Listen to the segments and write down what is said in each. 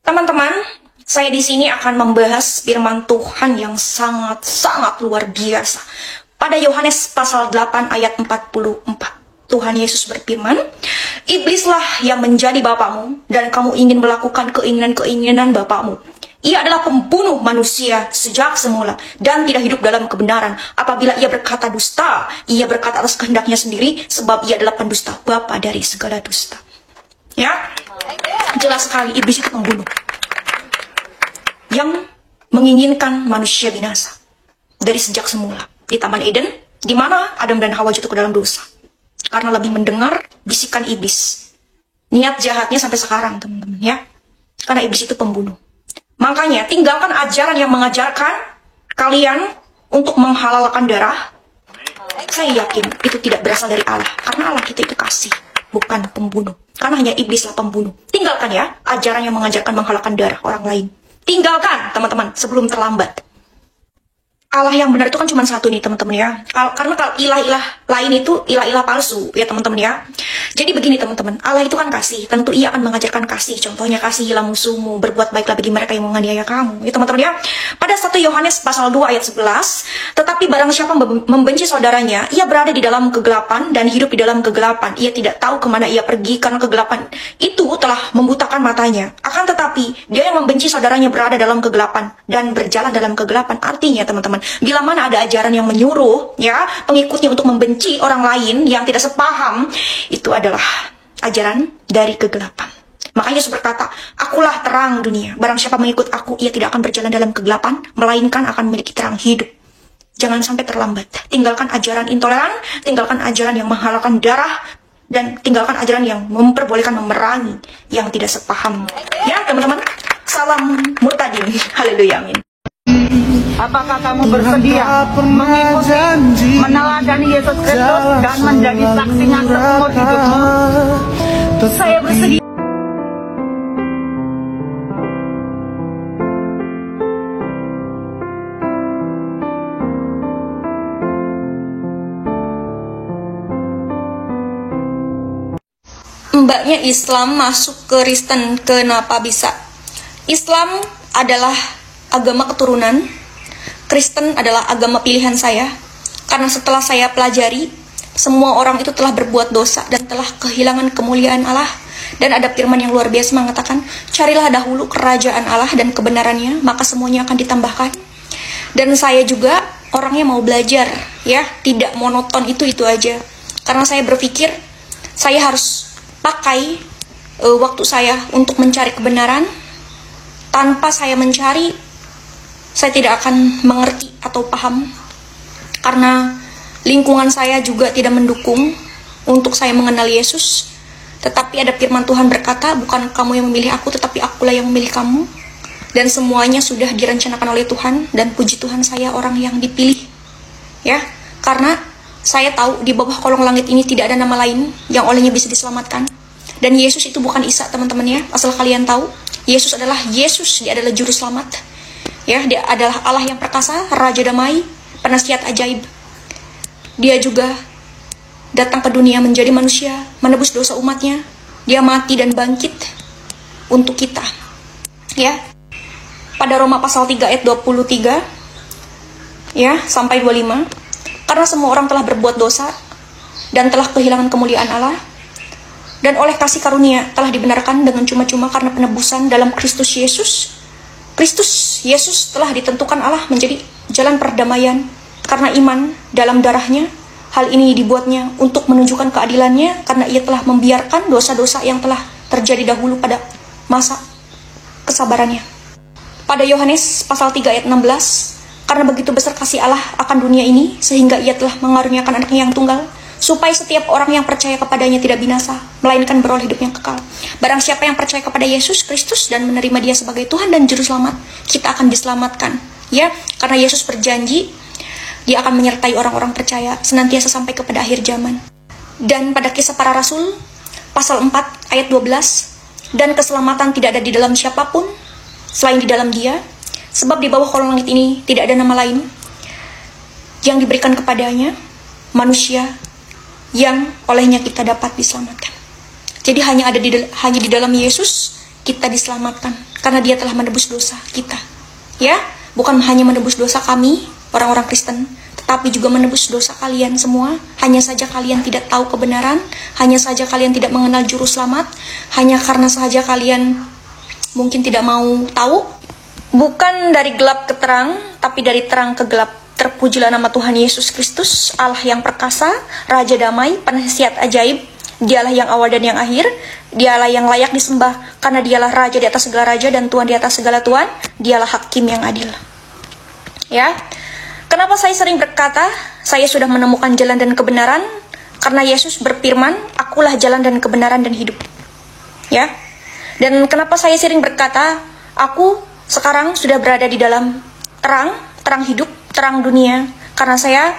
Teman-teman, saya di sini akan membahas firman Tuhan yang sangat-sangat luar biasa. Pada Yohanes pasal 8 ayat 44. Tuhan Yesus berfirman, "Iblislah yang menjadi bapamu dan kamu ingin melakukan keinginan-keinginan bapamu. Ia adalah pembunuh manusia sejak semula dan tidak hidup dalam kebenaran. Apabila ia berkata dusta, ia berkata atas kehendaknya sendiri, sebab ia adalah pendusta, bapa dari segala dusta." Ya, jelas sekali iblis itu pembunuh yang menginginkan manusia binasa dari sejak semula di Taman Eden, di mana Adam dan Hawa jatuh ke dalam dosa karena lebih mendengar bisikan iblis. Niat jahatnya sampai sekarang, teman-teman, ya, karena iblis itu pembunuh. Makanya tinggalkan ajaran yang mengajarkan kalian untuk menghalalkan darah. Saya yakin itu tidak berasal dari Allah, karena Allah kita itu kasih, bukan pembunuh. Karena hanya iblislah pembunuh. Tinggalkan ya ajaran yang mengajarkan menghalalkan darah orang lain. Tinggalkan, teman-teman, sebelum terlambat. Allah yang benar itu kan cuma satu nih, teman-teman, ya. Karena kalau ilah-ilah lain itu ilah-ilah palsu, ya, teman-teman, ya. Jadi begini, teman-teman, Allah itu kan kasih. Tentu ia akan mengajarkan kasih. Contohnya, kasihilah musuhmu, berbuat baiklah bagi mereka yang menganiaya kamu. Ya, teman-teman, ya. Pada 1 Yohanes pasal 2 ayat 11, tetapi barang siapa membenci saudaranya, ia berada di dalam kegelapan dan hidup di dalam kegelapan. Ia tidak tahu kemana ia pergi karena kegelapan itu telah membutakan matanya. Akan tetapi, dia yang membenci saudaranya berada dalam kegelapan dan berjalan dalam kegelapan. Artinya, teman-teman, bila mana ada ajaran yang menyuruh ya pengikutnya untuk membenci orang lain yang tidak sepaham, itu adalah ajaran dari kegelapan. Makanya Yesus berkata, "Akulah terang dunia. Barang siapa mengikut aku, ia tidak akan berjalan dalam kegelapan, melainkan akan memiliki terang hidup." Jangan sampai terlambat. Tinggalkan ajaran intoleran, tinggalkan ajaran yang menghalalkan darah, dan tinggalkan ajaran yang memperbolehkan memerangi yang tidak sepaham. Ya, teman-teman. Salam murtadin. Haleluya, amin. Apakah kamu bersedia mengikuti, meneladani Yesus Kristus dan menjadi saksinya seumur hidupmu? Saya bersedia. Mbaknya Islam masuk ke Kristen, kenapa bisa? Islam adalah agama keturunan, Kristen adalah agama pilihan saya. Karena setelah saya pelajari, semua orang itu telah berbuat dosa dan telah kehilangan kemuliaan Allah. Dan ada firman yang luar biasa mengatakan, "Carilah dahulu kerajaan Allah dan kebenarannya, maka semuanya akan ditambahkan." Dan saya juga orangnya mau belajar, ya, tidak monoton itu aja. Karena saya berpikir saya harus pakai waktu saya untuk mencari kebenaran. Tanpa saya mencari, saya tidak akan mengerti atau paham. Karena lingkungan saya juga tidak mendukung untuk saya mengenal Yesus. Tetapi ada firman Tuhan berkata, "Bukan kamu yang memilih aku, tetapi akulah yang memilih kamu." Dan semuanya sudah direncanakan oleh Tuhan. Dan puji Tuhan, saya orang yang dipilih, ya. Karena saya tahu di bawah kolong langit ini tidak ada nama lain yang olehnya bisa diselamatkan. Dan Yesus itu bukan Isa, teman-teman, ya. Asal kalian tahu, Yesus adalah Yesus, dia adalah juru selamat. Ya, dia adalah Allah yang perkasa, Raja Damai, penasihat ajaib. Dia juga datang ke dunia menjadi manusia, menebus dosa umatnya. Dia mati dan bangkit untuk kita. Ya. Pada Roma pasal 3 ayat 23 ya sampai 25. Karena semua orang telah berbuat dosa dan telah kehilangan kemuliaan Allah. Dan oleh kasih karunia telah dibenarkan dengan cuma-cuma karena penebusan dalam Kristus Yesus. Kristus Yesus telah ditentukan Allah menjadi jalan perdamaian karena iman dalam darahnya. Hal ini dibuatnya untuk menunjukkan keadilannya karena ia telah membiarkan dosa-dosa yang telah terjadi dahulu pada masa kesabarannya. Pada Yohanes pasal 3 ayat 16, "Karena begitu besar kasih Allah akan dunia ini, sehingga ia telah mengaruniakan anaknya yang tunggal, supaya setiap orang yang percaya kepadanya tidak binasa, melainkan beroleh hidup yang kekal." Barang siapa yang percaya kepada Yesus Kristus dan menerima dia sebagai Tuhan dan Juru Selamat, kita akan diselamatkan. Ya, karena Yesus berjanji, dia akan menyertai orang-orang percaya senantiasa sampai kepada akhir zaman. Dan pada Kisah Para Rasul, pasal 4 ayat 12, "Dan keselamatan tidak ada di dalam siapapun, selain di dalam dia, sebab di bawah kolong langit ini tidak ada nama lain yang diberikan kepadanya, manusia, yang olehnya kita dapat diselamatkan." Jadi hanya di dalam Yesus kita diselamatkan karena Dia telah menebus dosa kita. Ya, bukan hanya menebus dosa kami, orang-orang Kristen, tetapi juga menebus dosa kalian semua. Hanya saja kalian tidak tahu kebenaran, hanya saja kalian tidak mengenal juru selamat, hanya karena saja kalian mungkin tidak mau tahu. Bukan dari gelap ke terang, tapi dari terang ke gelap. Terpujilah nama Tuhan Yesus Kristus, Allah yang perkasa, Raja damai, penasihat ajaib. Dialah yang awal dan yang akhir. Dialah yang layak disembah, karena Dialah Raja di atas segala raja dan Tuhan di atas segala tuan. Dialah Hakim yang adil. Ya, kenapa saya sering berkata, saya sudah menemukan jalan dan kebenaran? Karena Yesus berfirman, akulah jalan dan kebenaran dan hidup. Ya, dan kenapa saya sering berkata, aku sekarang sudah berada di dalam terang hidup, terang dunia. Karena saya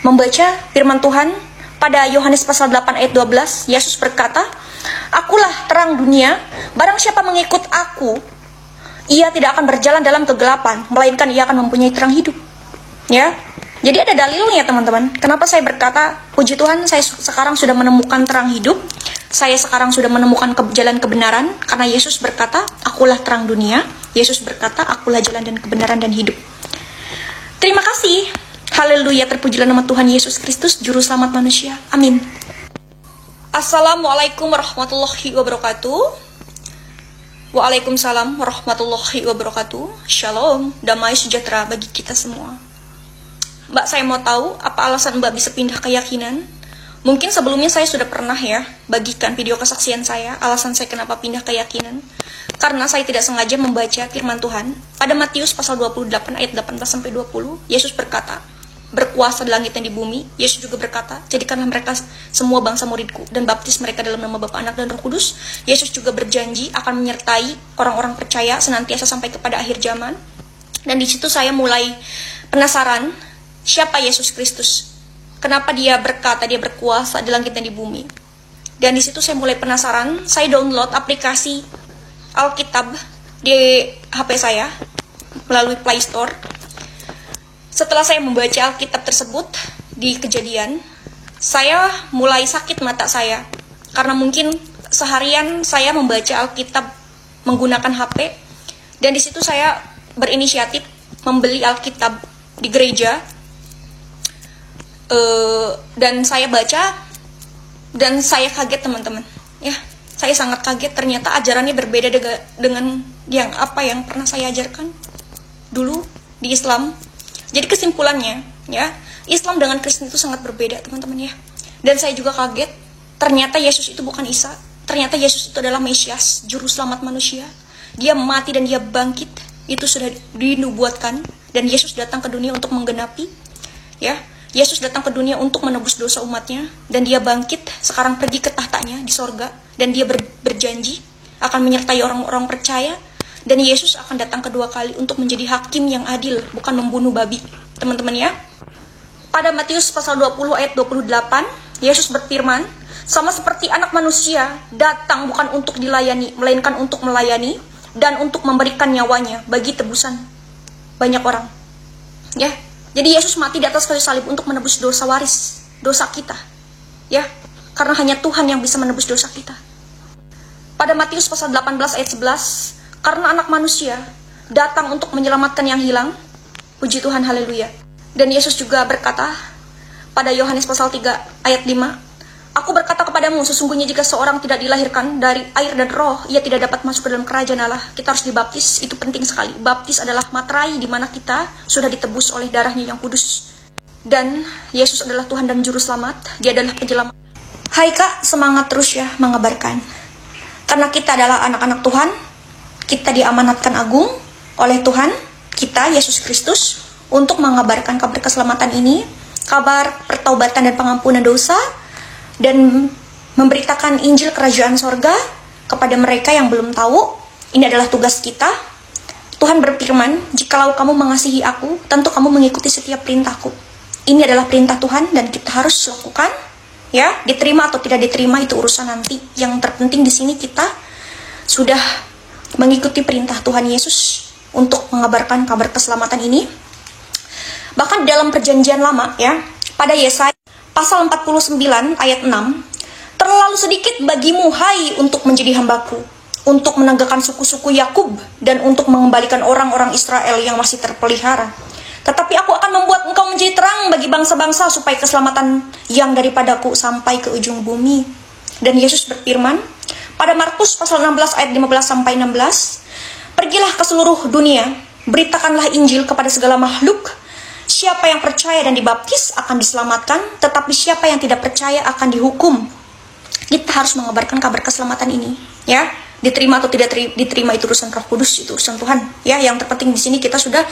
membaca firman Tuhan pada Yohanes pasal 8 ayat 12, Yesus berkata, akulah terang dunia, barang siapa mengikut aku, ia tidak akan berjalan dalam kegelapan, melainkan ia akan mempunyai terang hidup. Ya, jadi ada dalilnya teman-teman. Kenapa saya berkata, puji Tuhan saya sekarang sudah menemukan terang hidup, saya sekarang sudah menemukan jalan kebenaran, karena Yesus berkata, akulah terang dunia. Yesus berkata, akulah jalan dan kebenaran dan hidup. Terima kasih. Haleluya, terpujilah nama Tuhan Yesus Kristus, Juru Selamat manusia. Amin. Assalamualaikum warahmatullahi wabarakatuh. Waalaikumsalam warahmatullahi wabarakatuh. Shalom, damai sejahtera bagi kita semua. Mbak, saya mau tahu apa alasan Mbak bisa pindah keyakinan? Mungkin sebelumnya saya sudah pernah ya bagikan video kesaksian saya, alasan saya kenapa pindah keyakinan. Karena saya tidak sengaja membaca firman Tuhan pada Matius pasal 28 ayat 18-20. Yesus berkata, berkuasa di langit dan di bumi. Yesus juga berkata, jadikanlah mereka semua bangsa muridku dan baptis mereka dalam nama Bapa, Anak, dan Roh Kudus. Yesus juga berjanji akan menyertai orang-orang percaya senantiasa sampai kepada akhir zaman. Dan di situ saya mulai penasaran, siapa Yesus Kristus? Kenapa Dia berkata Dia berkuasa di langit dan di bumi? Dan di situ saya mulai penasaran. Saya download aplikasi Alkitab di HP saya melalui Play Store. Setelah saya membaca Alkitab tersebut di Kejadian, saya mulai sakit mata saya karena mungkin seharian saya membaca Alkitab menggunakan HP. Dan di situ saya berinisiatif membeli Alkitab di gereja. Dan saya baca dan saya kaget teman-teman. Ya, saya sangat kaget, ternyata ajarannya berbeda dengan yang pernah saya ajarkan dulu di Islam. Jadi kesimpulannya, ya, Islam dengan Kristen itu sangat berbeda, teman-teman ya. Dan saya juga kaget, ternyata Yesus itu bukan Isa. Ternyata Yesus itu adalah Mesias, juru selamat manusia. Dia mati dan Dia bangkit. Itu sudah dinubuatkan, dan Yesus datang ke dunia untuk menggenapi. Ya, Yesus datang ke dunia untuk menebus dosa umatnya, dan Dia bangkit, sekarang pergi ke tahtanya di sorga, dan Dia berjanji akan menyertai orang-orang percaya, dan Yesus akan datang kedua kali untuk menjadi hakim yang adil, bukan membunuh babi. Teman-teman ya, pada Matius pasal 20 ayat 28, Yesus berfirman, sama seperti anak manusia datang bukan untuk dilayani, melainkan untuk melayani, dan untuk memberikan nyawanya bagi tebusan banyak orang. Ya, jadi Yesus mati di atas kayu salib untuk menebus dosa waris, dosa kita. Ya, karena hanya Tuhan yang bisa menebus dosa kita. Pada Matius pasal 18 ayat 11, karena anak manusia datang untuk menyelamatkan yang hilang. Puji Tuhan, haleluya. Dan Yesus juga berkata pada Yohanes pasal 3 ayat 5, aku berkata kepadamu, sesungguhnya jika seorang tidak dilahirkan dari air dan roh, ia tidak dapat masuk ke dalam kerajaan Allah. Kita harus dibaptis, itu penting sekali. Baptis adalah materai di mana kita sudah ditebus oleh darahnya yang kudus. Dan Yesus adalah Tuhan dan Juru Selamat, Dia adalah penjelamat. Hai Kak, semangat terus ya mengabarkan. Karena kita adalah anak-anak Tuhan, kita diamanatkan agung oleh Tuhan kita, Yesus Kristus, untuk mengabarkan kabar keselamatan ini, kabar pertaubatan dan pengampunan dosa, dan memberitakan Injil Kerajaan Sorga kepada mereka yang belum tahu. Ini adalah tugas kita. Tuhan berfirman, jikalau kamu mengasihi aku, tentu kamu mengikuti setiap perintahku. Ini adalah perintah Tuhan dan kita harus lakukan. Ya, diterima atau tidak diterima itu urusan nanti. Yang terpenting di sini kita sudah mengikuti perintah Tuhan Yesus untuk mengabarkan kabar keselamatan ini. Bahkan dalam perjanjian lama ya, pada Yesaya pasal 49 ayat 6, terlalu sedikit bagimu hai untuk menjadi hambaku. untuk menegakkan suku-suku Yakub dan untuk mengembalikan orang-orang Israel yang masih terpelihara. Tetapi aku akan membuat engkau menjadi terang bagi bangsa-bangsa supaya keselamatan yang daripadaku sampai ke ujung bumi. Dan Yesus berfirman pada Markus pasal 16 ayat 15 sampai 16, pergilah ke seluruh dunia, beritakanlah Injil kepada segala makhluk. Siapa yang percaya dan dibaptis akan diselamatkan, tetapi siapa yang tidak percaya akan dihukum. Kita harus mengabarkan kabar keselamatan ini, ya. Diterima atau tidak diterima itu urusan Roh Kudus, itu urusan Tuhan, ya. Yang terpenting di sini kita sudah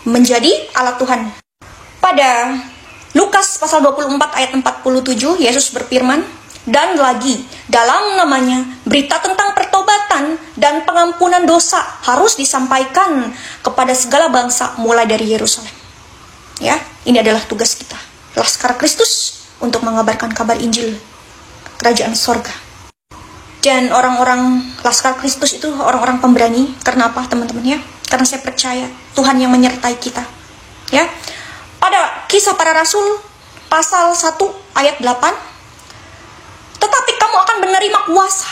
menjadi alat Tuhan. Pada Lukas pasal 24 ayat 47, Yesus berfirman, dan lagi dalam namanya berita tentang pertobatan dan pengampunan dosa harus disampaikan kepada segala bangsa mulai dari Yerusalem. Ya, ini adalah tugas kita, Laskar Kristus, untuk mengabarkan kabar Injil kerajaan sorga. Dan orang-orang Laskar Kristus itu orang-orang pemberani. Karena apa, teman-teman, ya? Karena saya percaya Tuhan yang menyertai kita, ya. Pada Kisah Para Rasul pasal 1 ayat 8, tetapi kamu akan menerima kuasa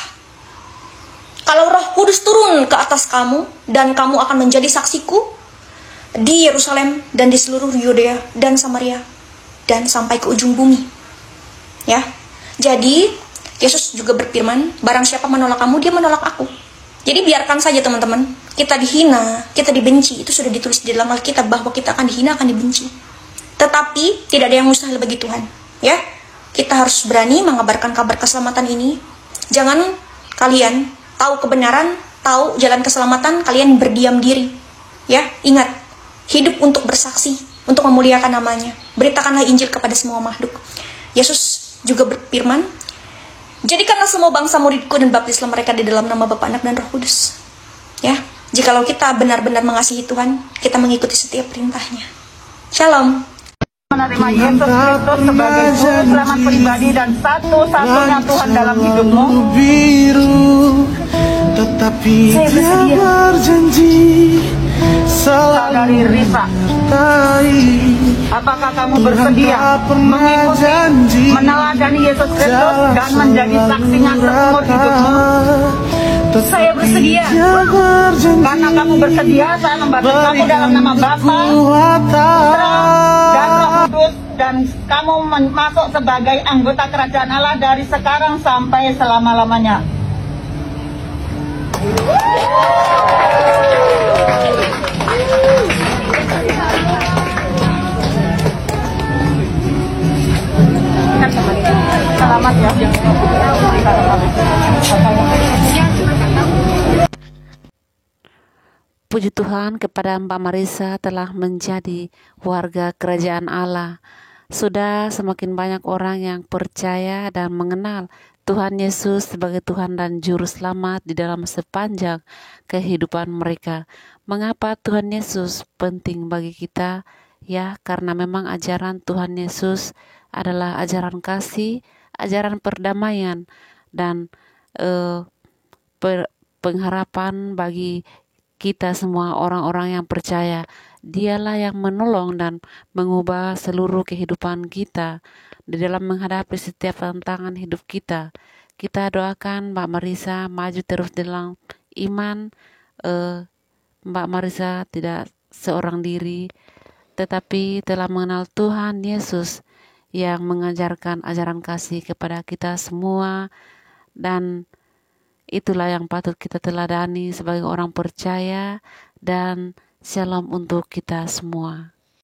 kalau Roh Kudus turun ke atas kamu, dan kamu akan menjadi saksiku di Yerusalem dan di seluruh Yudea dan Samaria dan sampai ke ujung bumi. Ya. Jadi Yesus juga berfirman, barang siapa menolak kamu, dia menolak aku. Jadi biarkan saja, teman-teman. Kita dihina, kita dibenci, itu sudah ditulis di dalam Alkitab bahwa kita akan dihina, akan dibenci. Tetapi tidak ada yang mustahil bagi Tuhan, ya. Kita harus berani mengabarkan kabar keselamatan ini. Jangan kalian tahu kebenaran, tahu jalan keselamatan, kalian berdiam diri, ya. Ingat, hidup untuk bersaksi, untuk memuliakan namanya. Beritakanlah Injil kepada semua makhluk. Yesus juga berfirman, jadikanlah semua bangsa muridku dan baptislah mereka di dalam nama Bapa, Anak, dan Roh Kudus. Ya, jikalau kita benar-benar mengasihi Tuhan, kita mengikuti setiap perintahnya. Shalom. Menerima Yesus Kristus sebagai juru selamat pribadi dan satu-satunya Tuhan dalam hidupmu. Tetapi Saya dia bersedia. berjanji Saudari Risa, apakah kamu bersedia mengikuti, meneladani Yesus Kristus dan menjadi saksinya seumur hidupmu? Saya bersedia. Karena kamu bersedia, saya membaptis kamu dalam nama Bapa, dan Roh Kudus, dan kamu masuk sebagai anggota kerajaan Allah dari sekarang sampai selama-lamanya. Selamat ya. Puji Tuhan kepada Mbak Marisa telah menjadi warga kerajaan Allah. Sudah semakin banyak orang yang percaya dan mengenal Tuhan Yesus sebagai Tuhan dan Juru Selamat di dalam sepanjang kehidupan mereka. Mengapa Tuhan Yesus penting bagi kita? Ya, karena memang ajaran Tuhan Yesus adalah ajaran kasih, ajaran perdamaian, dan pengharapan bagi kita semua orang-orang yang percaya. Dialah yang menolong dan mengubah seluruh kehidupan kita di dalam menghadapi setiap tantangan hidup kita. Kita doakan Mbak Marisa maju terus dalam iman. Mbak Marisa tidak seorang diri, tetapi telah mengenal Tuhan Yesus yang mengajarkan ajaran kasih kepada kita semua, dan itulah yang patut kita teladani sebagai orang percaya. Dan shalom untuk kita semua.